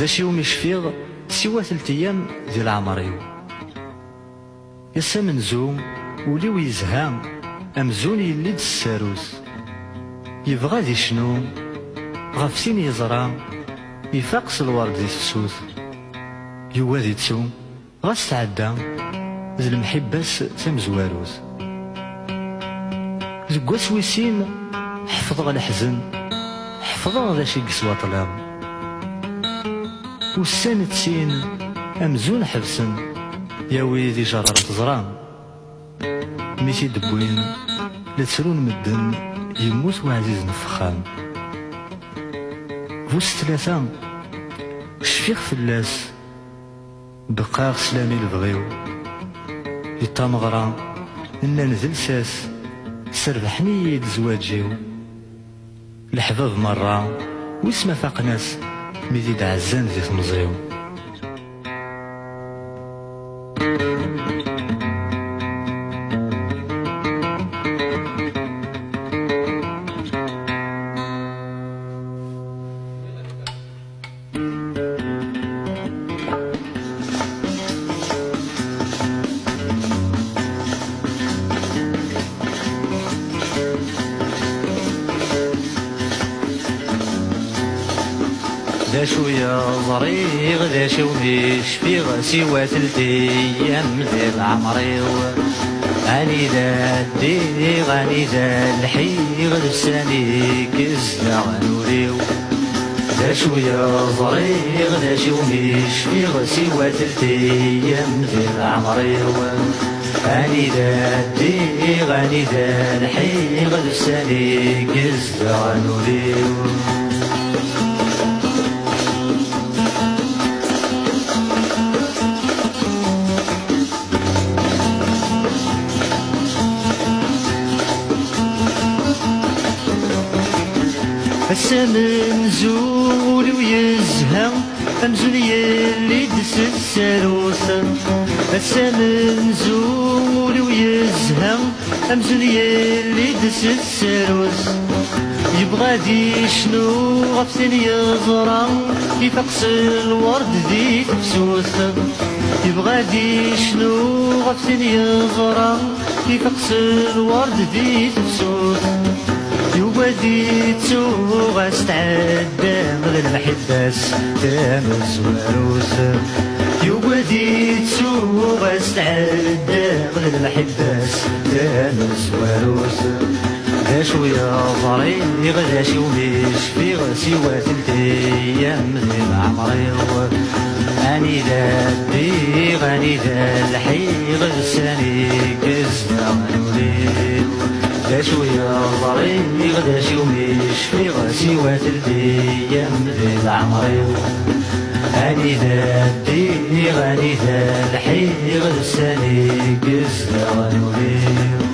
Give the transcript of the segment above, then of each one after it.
ذا يوم يشفيغ سوا 3 أيام ديال عمريو. يسا منزوم وليو يزهام أمزون يليد الساروس. يبغى ذي شنو غف سين يزرى يفاقس الورد ذي السوس. يوا ذي تسوم غاس تعدى ذي المحباس تمزواروس. زكواس ويسين حفظ الحزن حفظ ذا شي قسوة طلاب. والسنة سين أمزون حبسن يا ويلي جرر تزران. ميتي دبوين لتسرون مدن يموت وعزيز نفخان. فوس 3 شفيق فلاس بقاغ سلامي البغيو. يطامغرا إنا نزل ساس سربحني يد زواجيو. الحباب مرة ويسما فاق ناس ميزيد عزان ذي تمزيو. ذا شوية ظريغ ذا شومي شفيغ سوا 3 أيام ديال عمريو. غاني ذا الديغ غاني ذا الحيغ لساني كزنا غنوريو. ذا شوية ظريغ ذا شومي شفيغ سوا 3 أيام ديال عمريو. غاني ذا الديغ غاني ذا الحيغ لساني كزنا غنوريو. السمن زول ويزهى أمزول يلي دس الساروس. السمن زول ويزهى أمزول يلي دس الساروس. يبغى دي شنو غفسن يزرى يفقس الورد ذي تفسوس. يبغى دي شنو غفسن يزرى يفقس الورد ذي تفسوس. يوديتو غاس تعدى غير المحباس تامز واروس. يوديتو غاس تعدى غير المحباس تامز واروس. ذا شوية ظريغ ذا شومي شفيغ سوا 3 أيام ديال عمريو. أني ذا الديغ أني ذا الحيغ لساني كزنا غنوريو. ذا شوية ظريغ ذا شومي شفيغ سوا 3 أيام ديال عمريو. أني ذا الديغ أني ذا الحيغ لساني كزنا غنوريو.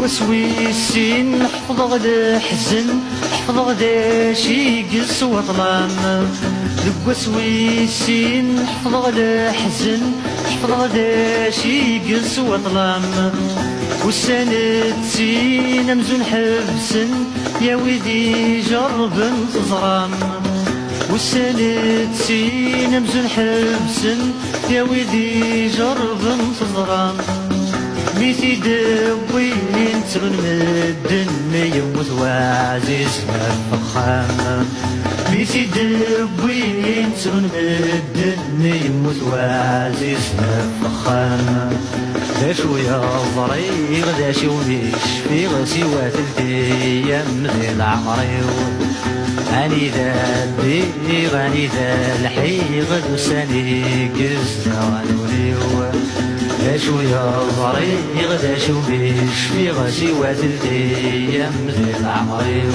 وسويسين حفظ غدا حزن حفظ غدا شي قس وطلام. وسويسين حفظ غدا حزن حفظ غدا شي قس وطلام. والسنة سين أمزون حبسن يا ويدي جرب تزرام. والسنة سين أمزون حبسن يا ويدي جرب تزرام. ميتي دوين ترون مدن يموت وعزيز الفخام. ميتي دوين ترون مدن يموت وعزيز الفخام. ذا شوية ظريغ ذا شومي شفيغ سوا 3 أيام ديال عمريو. أني ذا الديغ أني ذا الحيغ لساني كزنا غنوريو. ذا شوية ظريغ ذا شومي شفيغ سوا 3 أيام ديال عمريو.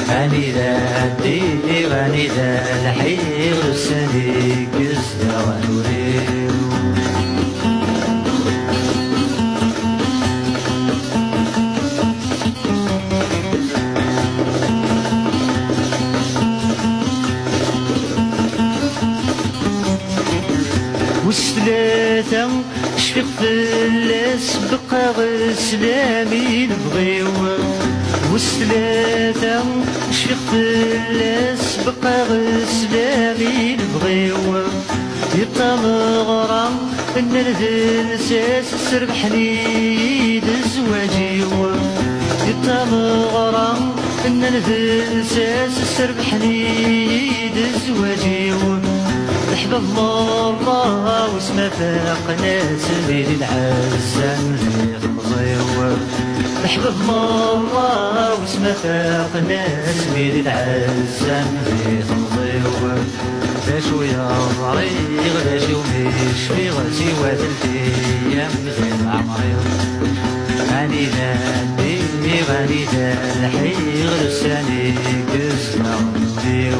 أني ذا الديغ أني ذا الحيغ لساني كزنا غنوريو. فلاس بقى غسلامي نبغيو وسلاثة شفيق فلاس بقى غسلامي نبغيو يطمغرم ان الهلساس سربحني دزواجيو يطمغرم ان الهلساس سربحني دزواجيو احبب الله واسما فاقنا سبيل العزان في خمزيو احبب الله واسما فاقنا سبيل العزان في خمزيو لاشو يا ضريغ لاشو مش في غسي وثلثيام مثل عمري غني ذا غني ذا الحيغ لساني قزنا ونبيو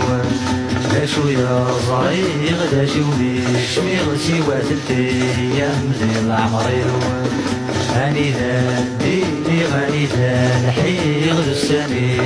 لاشو يا ضريغ لاشو مش في غسي وثلثيام مثل عمري غني ذا الحيغ لساني